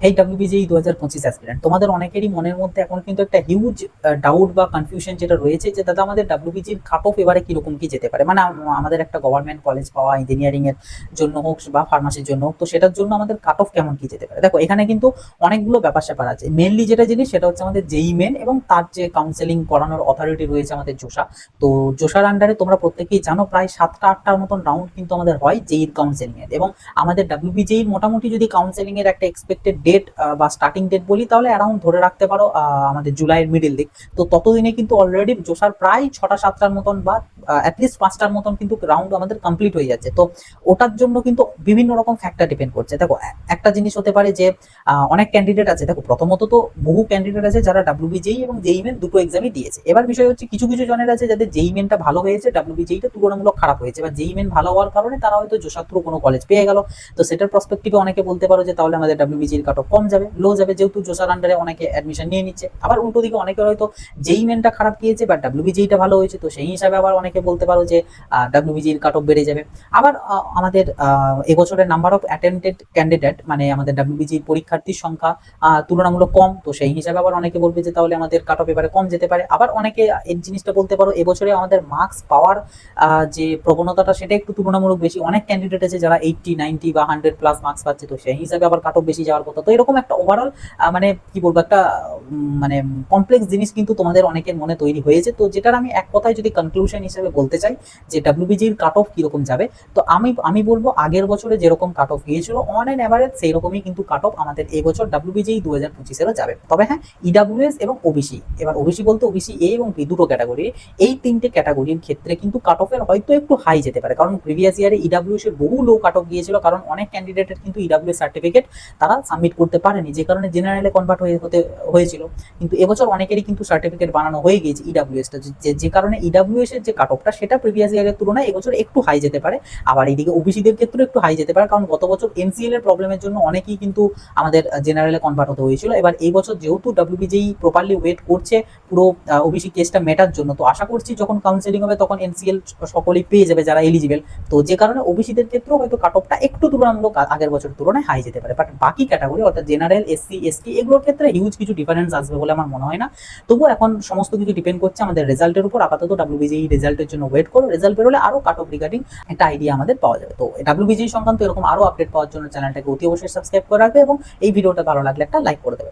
এই WBJEE 2025 aspirant, তোমাদের অনেকেরই মনের মধ্যে এখন কিন্তু একটা হিউজ ডাউট বা কনফিউশন যেটা রয়েছে যে দাদা আমাদের ডাব্লিউবিজির কাট অফ এবারে কিরকম কি যেতে পারে, মানে আমাদের একটা গভর্নমেন্ট কলেজ পাওয়া, ইঞ্জিনিয়ারিং এর জন্য হোক বা ফার্মাসির জন্য হোক, তো সেটার জন্য আমাদের কাট অফ কেমন কি যেতে পারে। দেখো এখানে কিন্তু অনেকগুলো ব্যাপার স্যাপার আছে। মেনলি যেটা জিনিস সেটা হচ্ছে আমাদের জেই মেন এবং তার যে কাউন্সেলিং করানোর অথরিটি রয়েছে আমাদের জোসা। তো জোসার আন্ডারে তোমরা প্রত্যেকেই জানো প্রায় 7টা 8টার মতন রাউন্ড কিন্তু আমাদের হয় জেইর কাউন্সেলিং এর, এবং আমাদের ডাব্লিউবিজেইর মোটামুটি যদি কাউন্সেলিং এর একটা এক্সপেক্টেড ডেট বা স্টার্টিং ডেট বলি তাহলে অ্যারাউন্ড ধরে রাখতে পারো আমাদের জুলাইয়ের মিডিল দিক। তো ততদিনে কিন্তু অলরেডি জোসার প্রায় 6টা 7টার মতন বা অ্যাটলিস্ট 5টার মতন কিন্তু রাউন্ড আমাদের কমপ্লিট হয়ে যাচ্ছে। তো ওটার জন্য কিন্তু বিভিন্ন রকম ফ্যাক্টর ডিপেন্ড করছে। দেখো একটা জিনিস হতে পারে যে অনেক ক্যান্ডিডেট আছে, দেখো প্রথমত তো বহু ক্যান্ডিডেট আছে যারা ডাব্লিউবিজেই এবং জেই মেন দুটো এক্সামই দিয়েছে। এবার বিষয় হচ্ছে কিছু কিছু জনের আছে যাদের জেই মেনটা ভালো হয়েছে, ডাব্লিউবিজেইটা তুলনামূলক খারাপ হয়েছে, বা জেই মেন ভালো হওয়ার কারণে তারা হয়তো জোসার থ্রু কোনো কলেজ পেয়ে গেল। তো সেটার পার্সপেক্টিভে অনেকে বলতে পারো যে তাহলে আমাদের ডাব্লিউবিজির কাট অফ কম যাবে, লো যাবে, যেহেতু জোসার আন্ডারে অনেকে অ্যাডমিশন নিয়ে নিচ্ছে। আবার উল্টো দিকে অনেকে হয়তো জেই মেনটা খারাপ গিয়েছে বা ডাব্লিউবিজিটা ভালো হয়েছে, তো সেই হিসাবে আবার অনেকে বলতে পারো যে ডাব্লিউবিজির কাট অফ বেড়ে যাবে। আবার আমাদের এবছরের নাম্বার অফ অ্যাটেন্ডেড ক্যান্ডিডেট, মানে আমাদের ডাব্লিউবিজির পরীক্ষার্থীর সংখ্যা তুলনামূলক কম, তো সেই হিসাবে আবার অনেকে বলবে যে তাহলে আমাদের কাট অফ এবারে কম যেতে পারে। আবার অনেকে এই জিনিসটা বলতে পারো এবছরে আমাদের মার্কস পাওয়ার যে প্রবণতাটা সেটা একটু তুলনামূলক বেশি, অনেক ক্যান্ডিডেট আছে যারা 80 90 বা 100+ মার্কস পাচ্ছে, তো সেই হিসাবে আবার কাট অফ বেশি যাওয়ার কথা। তো এরকম একটা ওভারঅল মানে কি বলবো একটা মানে কমপ্লেক্স জিনিস কিন্তু তোমাদের অনেকের মনে তৈরি হয়েছে। তো যেটার আমি এক কথায় যদি কনক্লুশন হিসেবে বলতে চাই যে ডাব্লিউবিজির কাট অফ কিরকম যাবে, তো আমি বলবো আগের বছরে যেরকম কাট অফ গিয়েছিল অন অ্যান অ্যাভারেজ সেই রকমই কিন্তু কাট অফ আমাদের এই বছর ডাব্লিউবিজি 2025-এরও যাবে। তবে হ্যাঁ, ইডাব্লিউএস এবং ওবিসি, এবার ওবিসি বলতে ওবিসি এ এবং বি দুটো ক্যাটাগরি, এই তিনটে ক্যাটাগরির ক্ষেত্রে কিন্তু কাট অফের হয়তো একটু হাই যেতে পারে, কারণ প্রিভিয়াস ইয়ারে ইডাব্লিউএস এর বহু লো কাট অফ গিয়েছিল, কারণ অনেক ক্যান্ডিডেটের কিন্তু ইডাব্লিউএস সার্টিফিকেট তারা সাবমিট করতে পারেনি, যে কারণে জেনারেলে কনভার্ট হতে হয়েছিল। কিন্তু এবছর অনেকেরই কিন্তু সার্টিফিকেট বানানো হয়ে গিয়েছে ইডাব্লিউএসটা, যে কারণে ইডাব্লিউএস এর যে কাট অফটা সেটা প্রিভিয়াস ইয়ারের তুলনায় এবছর একটু হাই যেতে পারে। আবার এইদিকে ওবিসিদের ক্ষেত্রে একটু হাই যেতে পারে, কারণ গত বছর এনসিএল এর প্রবলেমের জন্য অনেকেই কিন্তু আমাদের জেনারেলে কনভার্ট হতে হয়েছিল। এবার এই বছর যেহেতু ডাব্লিউবিজেই প্রপারলি ওয়েট করছে পুরো ওবিসি কেসটা মেটার জন্য, তো আশা করছি যখন কাউন্সেলিং হবে তখন এনসিএল সকলেই পেয়ে যাবে যারা এলিজিবল। তো যে কারণে ওবিসিদের ক্ষেত্রেও হয়তো কাট অফটা একটু তুলনামূলক আগের বছর তুলনায় হাই যেতে পারে, বাট বাকি ক্যাটাগরি অর্থাৎ জেনারেল, এসসি, এসটি এগুলোর ক্ষেত্রে হিউজ কিছু ডিফারেন্স আসবে বলে আমার মনে হয় না। তবুও এখন সমস্ত কিছু ডিপেন্ড করছে আমাদের রেজাল্টের উপর। আপাতত ডাব্লিউবিজেই রেজাল্টের জন্য ওয়েট করো, রেজাল্ট বেরোলে আরো কাট অফ রিগার্ডিং একটা আইডিয়া আমাদের পাওয়া যাবে। তো ডাব্লিউবিজেই সংক্রান্ত এরকম আরো আপডেট পাওয়ার জন্য চ্যানেলটাকে অতি অবশ্যই সাবস্ক্রাইব করে রাখবে এবং এই ভিডিওটা ভালো লাগলে একটা লাইক করে দেবে।